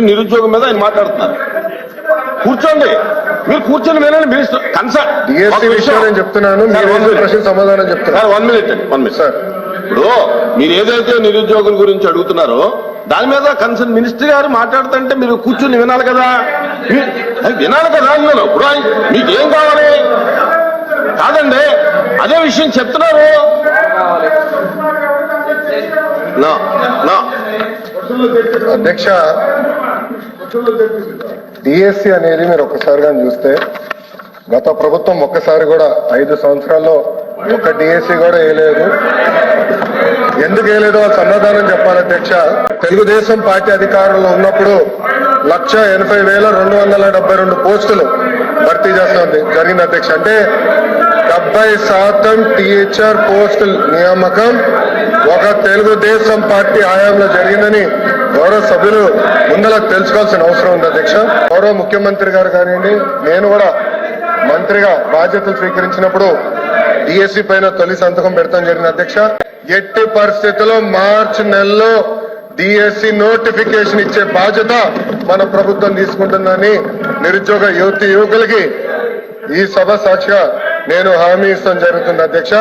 నిరుద్యోగం మీద ఆయన మాట్లాడుతున్నారు. కూర్చోండి, మీరు కూర్చొని వినండి. మినిస్టర్ కన్సర్న్ డిఎస్సీ విషయం నేను చెప్తున్నాను, ప్రశ్న సమాధానం చెప్తున్నారు. 1 minute సార్. ఇప్పుడు మీరు ఏదైతే నిరుద్యోగుల గురించి అడుగుతున్నారో దాని మీద కన్సర్న్ మినిస్టర్ గారు మాట్లాడుతుంటే మీరు కూర్చొని వినాలి కదా. వినాలి కదా అన్నాను. ఇప్పుడు మీకు ఏం కావాలి? కాదండి, అదే విషయం చెప్తున్నారు. అధ్యక్ష, డిఎస్సీ అనేది మీరు ఒక్కసారి కానీ చూస్తే గత ప్రభుత్వం ఒక్కసారి కూడా 5 సంవత్సరాల్లో ఒక్క డిఎస్సీ కూడా వేయలేదు. ఎందుకు వేయలేదో సమాధానం చెప్పాలి అధ్యక్ష. తెలుగుదేశం పార్టీ అధికారంలో ఉన్నప్పుడు 1,80,272 పోస్టులు భర్తీ చేస్తాం జరిగింది అధ్యక్ష. అంటే 70% టీచర్ పోస్టుల నియామకం ఒక తెలుగుదేశం పార్టీ హయాంలో జరిగిందని గౌరవ సభ్యులు ముందర తెలుసుకోవాల్సిన అవసరం ఉంది అధ్యక్ష. గౌరవ ముఖ్యమంత్రి గారు కానివ్వండి, నేను కూడా మంత్రిగా బాధ్యతలు స్వీకరించినప్పుడు డిఎస్సీ పైన తొలి సంతకం పెడతాం జరిగింది అధ్యక్ష. ఎట్టి పరిస్థితుల్లో మార్చి నెలలో డిఎస్సీ నోటిఫికేషన్ ఇచ్చే బాధ్యత మన ప్రభుత్వం తీసుకుంటుందని నిరుద్యోగ యువకులకి ఈ సభ సాక్షిగా నేను హామీ ఇస్తాం జరుగుతుంది అధ్యక్ష.